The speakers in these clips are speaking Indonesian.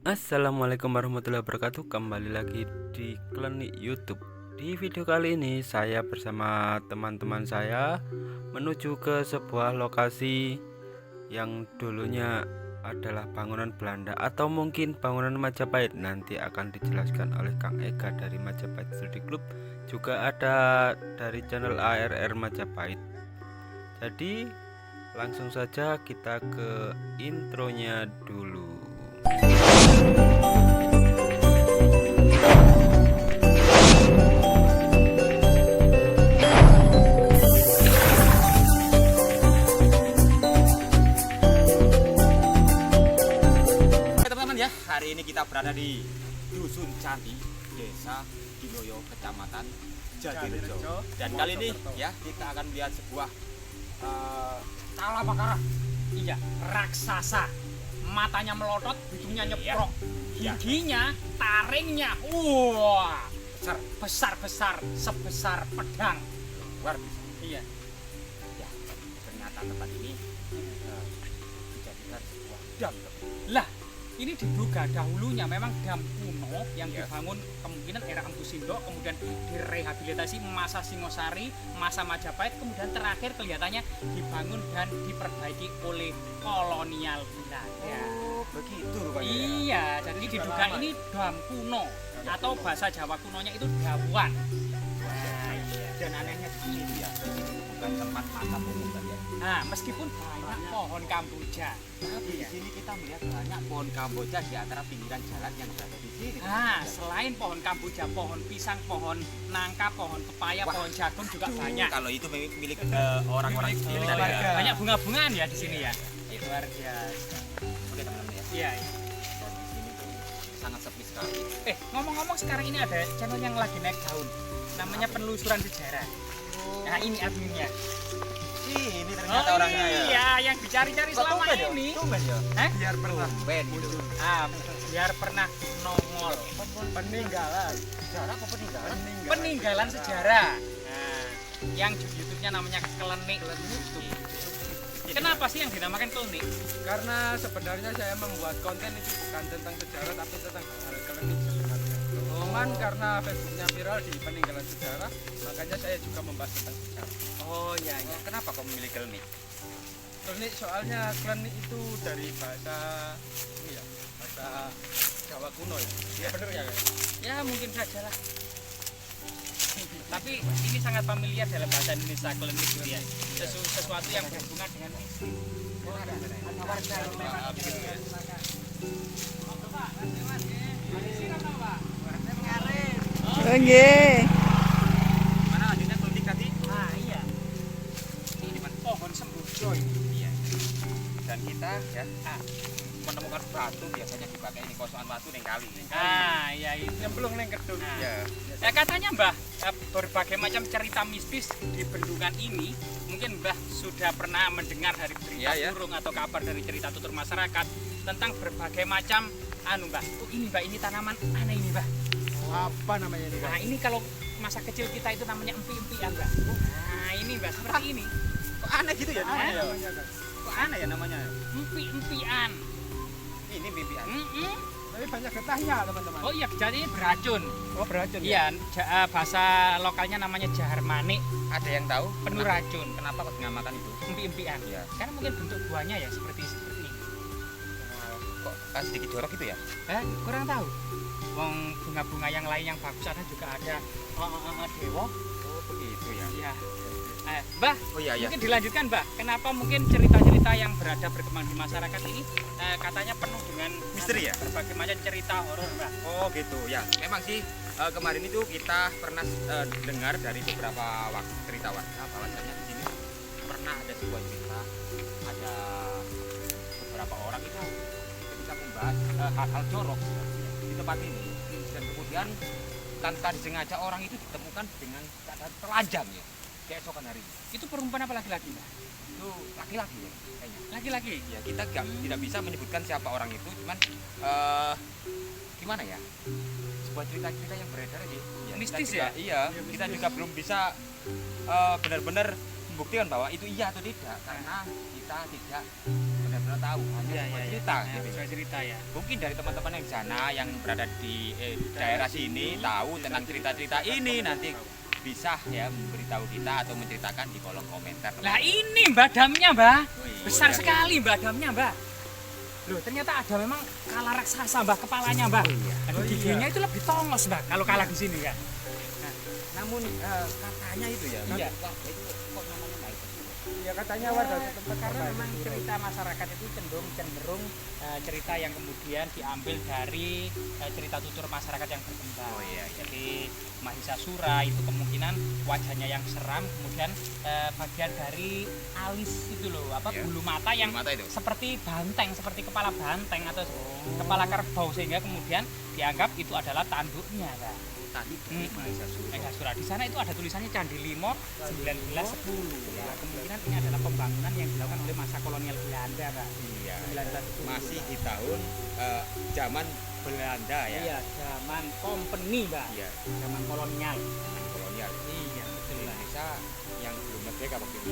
Assalamualaikum warahmatullahi wabarakatuh. Kembali lagi di Klinik YouTube. Di video kali ini saya bersama teman-teman saya menuju ke sebuah lokasi yang dulunya adalah bangunan Belanda atau mungkin bangunan Majapahit. Nanti akan dijelaskan oleh Kang Ega dari Majapahit Study Club. Juga ada dari channel ARR Majapahit. Jadi langsung saja kita ke intronya dulu. Teman-teman ya, hari ini kita berada di Dusun Candi, Desa Dinoyo, Kecamatan Jatirejo. Dan kali ini ya kita akan melihat sebuah kala bakara. Iya, raksasa. Matanya melotot, hidungnya nyeprok. Giginya, taringnya, wah, besar-besar, sebesar pedang. Luar biasa. Iya. Ya, ternyata tempat ini dijadikan sebuah dam. Lah, ini diduga dahulunya memang dam kuno yang dibangun kemungkinan era Empu Sindok, kemudian direhabilitasi masa Singosari, masa Majapahit, kemudian terakhir kelihatannya dibangun dan diperbaiki oleh kolonial Belanda. Oh, begitu rupanya. Iya, jadi diduga ini dam kuno atau bahasa Jawa kunonya itu dawan. Nah, iya. Dan anehnya di sini ya, di sini bukan tempat makam umum kan ya. Nah, meskipun banyak pohon kamboja, Tapi di sini kita melihat banyak pohon kamboja di antara pinggiran jalan yang berada di sini. nah, selain pohon kamboja, pohon pisang, pohon nangka, pohon pepaya, Wah, pohon jagung juga banyak. Kalau itu milik orang-orang Milik sekitar warga. ya. Banyak bunga-bungaan ya di sini ya. Luar biasa. Oke teman-teman ya. Iya. Dan di sini tuh sangat sepi sekali. Ngomong-ngomong sekarang ini ada channel yang lagi naik daun. Namanya Penelusuran Sejarah. Nah, ini adminnya. Ini ternyata orangnya ya. Iya, yang dicari-cari selama ini. Tumben ya. Hah? Biar pernah tumben gitu. Biar pernah nongol. Peninggalan. Sejarah apa peninggalan? Peninggalan sejarah. Nah, yang YouTube-nya namanya Klinik YouTube. Kenapa sih yang dinamakan klinik? Karena sebenarnya saya membuat konten itu bukan tentang sejarah tapi tentang hal klinik sebenarnya. Cuman karena Facebooknya viral di peninggalan sejarah, makanya saya juga membahas tentang sejarah. Oh iya, iya. Kenapa kau memilih klinik? Klinik soalnya klinik itu dari bahasa ini ya, bahasa Jawa kuno ya. Iya bener ya? Ya mungkin saja lah. Tapi ini sangat familiar dalam bahasa Indonesia, klinik gitu ya. Sesuatu yang berhubungan dengan mistis. Oh, ada warga yang lewat. Begitu ya. Nggih. Mana adanya klinik tadi? Nah, iya. Ini kan pohon sembujo ini. Iya. Dan kita ya menemukan batu biasanya dipakai ini kosongan batu ning kali. Ah, iya itu. Nyemplung neng kedung. Nah, Ya. ya katanya Mbah, berbagai macam cerita mistis di bendungan ini mungkin Mbah sudah pernah mendengar dari berita Iya, ya. burung atau kabar dari cerita tutur masyarakat tentang berbagai macam Mbah. Oh, ini Mbah, ini tanaman aneh ini Mbah. Apa namanya ini? Nah, ini kalau masa kecil kita itu namanya empi-empian Mbah. Nah, ini Mbah seperti ini. Kok aneh gitu ya namanya? Aneh. Kok aneh ya namanya? Empi-empian. Ini mimpian. Tapi banyak getahnya teman-teman. Oh iya, jadi ini beracun. Oh beracun ya? Iya, bahasa lokalnya namanya jahar manik, Ada yang tahu penuh racun. kenapa kok dinamakan itu? Empi-empian. Iya. Karena mungkin bentuk buahnya ya seperti ini. Kok sedikit jorok gitu ya? Kurang tahu. Wong bunga-bunga yang lain yang bagus ada juga ada dewa. Oh begitu ya. Iya. Mbah, Oh iya ya. mungkin dilanjutkan Mbah. Kenapa mungkin cerita-cerita yang berada berkembang di masyarakat ini katanya penuh dengan Misteri ya? berbagai macam cerita horor Mbah. Oh gitu ya. Memang sih kemarin itu kita pernah dengar dari beberapa cerita warga bahwasanya di sini pernah ada sebuah cerita ada beberapa orang itu ketika membahas hal-hal jorok di tempat ini dan kemudian tanpa disengaja orang itu ditemukan dengan keadaan telanjang ya keesokan hari Itu perempuan apa laki-laki Mbah? itu laki-laki ya kayaknya. Laki-laki. Ya kita tidak bisa menyebutkan siapa orang itu cuman gimana ya sebuah cerita-cerita yang beredar aja ya, Mistis kita juga, ya? iya kita juga belum bisa benar-benar membuktikan bahwa itu iya atau tidak karena kita tidak benar-benar tahu, hanya sebuah cerita gitu. Sebuah cerita ya. Mungkin dari teman-teman yang di sana yang berada di daerah sini tahu tentang cerita-cerita ini, nanti bisa ya memberitahu kita atau menceritakan di kolom komentar. Lah ini Mbak damnya Mbak, Wih, besar iya. sekali Mbak damnya Mbak. Loh ternyata ada memang kala raksasa Mbak kepalanya Mbak. Aduh, giginya itu lebih tongos Mbak kalau kalah di sini kan. Namun katanya itu ya, Iya. warga itu kok namanya Mahisasura? Ya katanya warga setempat Karena memang cerita masyarakat itu cenderung cerita yang kemudian diambil dari cerita tutur masyarakat yang berkembang. Oh, iya. Jadi Mahisasura itu kemungkinan wajahnya yang seram, kemudian bagian dari alis itu loh, Iya. bulu mata yang Bulu mata itu. seperti banteng, seperti kepala banteng atau kepala kerbau, sehingga kemudian dianggap itu adalah tanduknya kan. Tadi dari Mahisasura. Mahisasura. Di sana itu ada tulisannya Candi Limo 1910. Ya, kemungkinan ini adalah pembangunan yang dilakukan oleh masa kolonial Belanda, Pak. Iya. 1910. Masih di tahun zaman Belanda ya. Iya, zaman company, Pak. Iya, Zaman kolonial. zaman kolonial. Iya, betul lah. Indonesia yang belum merdeka waktu itu.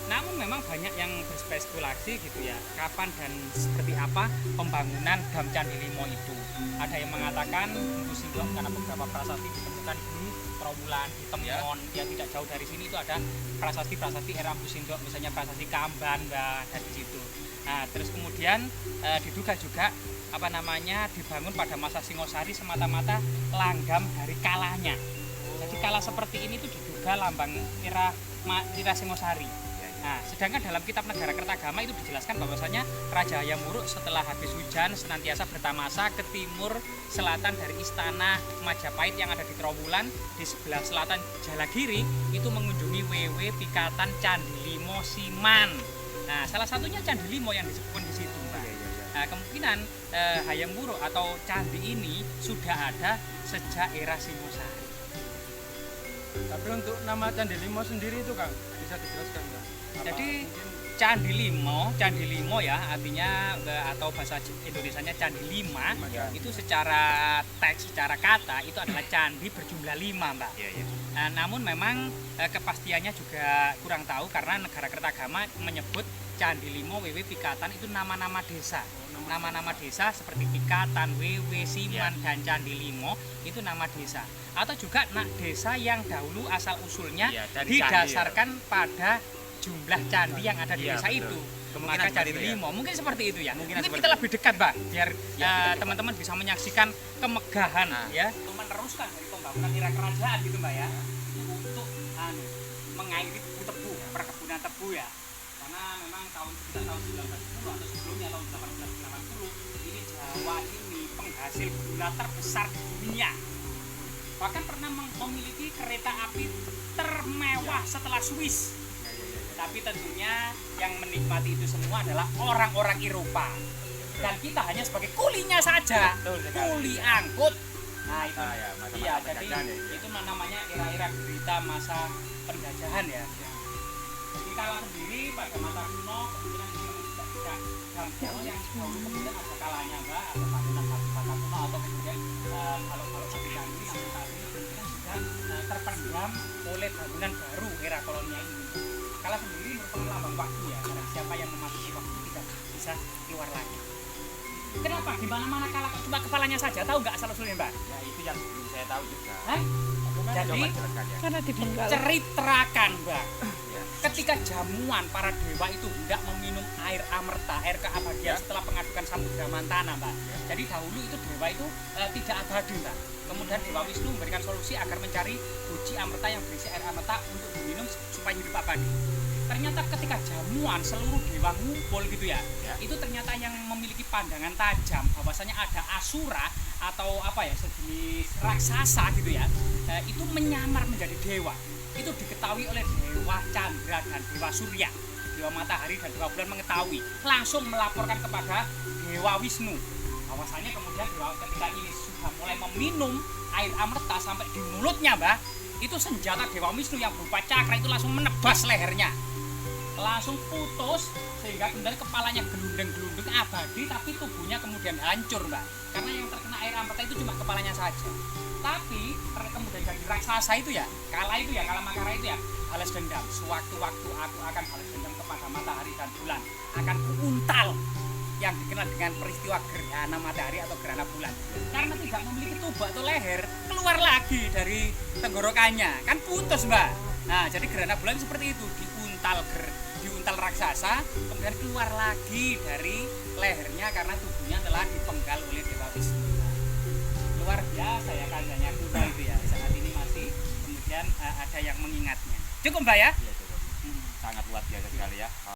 Namun memang banyak yang berspekulasi gitu ya, kapan dan seperti apa pembangunan Dam Candi Limo itu. Ada yang mengatakan Empu Sindok karena beberapa prasasti ditemukan di Trawulan, di Temon, ya tidak jauh dari sini itu ada prasasti-prasasti era Empu Sindok, misalnya prasasti Kamban, ada di situ. Nah, terus kemudian diduga juga dibangun pada masa Singosari semata-mata langgam dari kalahnya. Jadi kala seperti ini tuh diduga lambang era Singosari. Nah, sedangkan dalam kitab Negara Kertagama itu dijelaskan bahwasanya Raja Hayam Wuruk setelah habis hujan senantiasa bertamasa ke timur selatan dari istana Majapahit yang ada di Trawulan, di sebelah selatan Jalagiri itu mengunjungi WW Pikatan Candi Limo Siman. Nah, salah satunya Candi Limo yang disebutkan di situ, Pak. Nah, kemungkinan Hayam Wuruk atau candi ini sudah ada sejak era Singosari. Tapi untuk nama Candi Limo sendiri itu Kang, bisa dijelaskan Kang? Jadi Candi Limo ya artinya atau bahasa Indonesianya Candi Lima Ya. itu secara teks, secara kata itu adalah candi berjumlah 5, Mbak. Iya, iya. Namun memang kepastiannya juga kurang tahu karena Negara Kertagama menyebut Candi Limo, WW Pikatan itu nama-nama desa. Nama-nama desa seperti Pikatan, WW, Siman, dan Candi Limo itu nama desa. Atau juga desa yang dahulu asal usulnya Iya, dari didasarkan pada jumlah candi yang ada di Iya, desa betul. itu. Kemungkinan Maka seperti Candi itu ya. Limo mungkin seperti itu ya. Mungkin Mungkin seperti kita lebih dekat, Mbak, biar betul. teman-teman bisa menyaksikan kemegahan Nah. ya. Meneruskan dari pembangunan era kerajaan gitu, Mbak ya. Untuk mengairi tebu, perkebunan tebu ya. Karena memang tahun 1910 atau sebelumnya tahun 1880 ini Jawa ini penghasil gula terbesar di dunia. Bahkan pernah memiliki kereta api termewah setelah Swiss. Tapi tentunya yang menikmati itu semua adalah orang-orang Eropa. Dan kita hanya sebagai kulinya saja. Betul sekali. Kuli angkut. Nah itu, Ya, masa-masa iya, jadi penjajahan ya, itu ya. itu namanya era-era berita masa penjajahan ya. Di kala sendiri pada masa kuno kemudian ini tidak gampang yang dahulu kemudian ada kalanya Mbak, ada bangunan masa kuno atau kemudian kalau ketika ini sampai saat ini kemudian sudah terpendam oleh bangunan baru era kolonial ini. Kala sendiri merupakan lambang waktu ya, karena siapa yang memasuki waktu tidak bisa keluar lagi. Kenapa? Di mana-mana kala cuma kepalanya saja, tahu nggak asal usulnya Mbak? Ya itu yang belum saya tahu juga. Hah? Jadi Coba jelaskan ya. Karena dibenggal. ceritakan Mbak. Ya. Ketika jamuan para dewa itu hendak meminum air amerta, air keabadian Ya. setelah pengadukan Samudra Mantana, Mbak. Jadi dahulu itu dewa itu tidak abadi, Mbak. Kemudian Dewa Wisnu memberikan solusi agar mencari guci amerta yang berisi air amerta untuk diminum supaya hidup abadi. Ternyata ketika jamuan seluruh dewa ngumpul gitu ya, itu ternyata yang memiliki pandangan tajam bahwasanya ada asura atau sejenis raksasa gitu ya, itu menyamar menjadi dewa. Itu diketahui oleh Dewa Chandra dan Dewa Surya, Dewa Matahari dan Dewa Bulan mengetahui, langsung melaporkan kepada Dewa Wisnu. Bahwasanya kemudian dewa ketika ini sudah mulai meminum air amerta sampai di mulutnya, Mbak, itu senjata Dewa Wisnu yang berupa cakra itu langsung menebas lehernya, langsung putus sehingga kemudian kepalanya gelundeng-gelundeng abadi, tapi tubuhnya kemudian hancur, Mbak. karena yang terkena air ampeta itu cuma kepalanya saja. Tapi kemudian dari raksasa itu ya, kala Makara itu ya, balas dendam. Sewaktu-waktu aku akan balas dendam kepada matahari dan bulan, akan kuuntal yang dikenal dengan peristiwa gerhana matahari atau gerhana bulan. Karena tidak memiliki tubuh atau leher, keluar lagi dari tenggorokannya, kan putus mbak. Nah jadi gerhana bulan seperti itu, diuntal raksasa, kemudian keluar lagi dari lehernya karena tubuhnya telah dipenggal oleh Dewa Wisnu. Luar biasa ya karyanya kuda itu ya, saat ini masih kemudian ada yang mengingatnya. Cukup mbak ya? Iya, cukup. Sangat luar biasa sekali ya.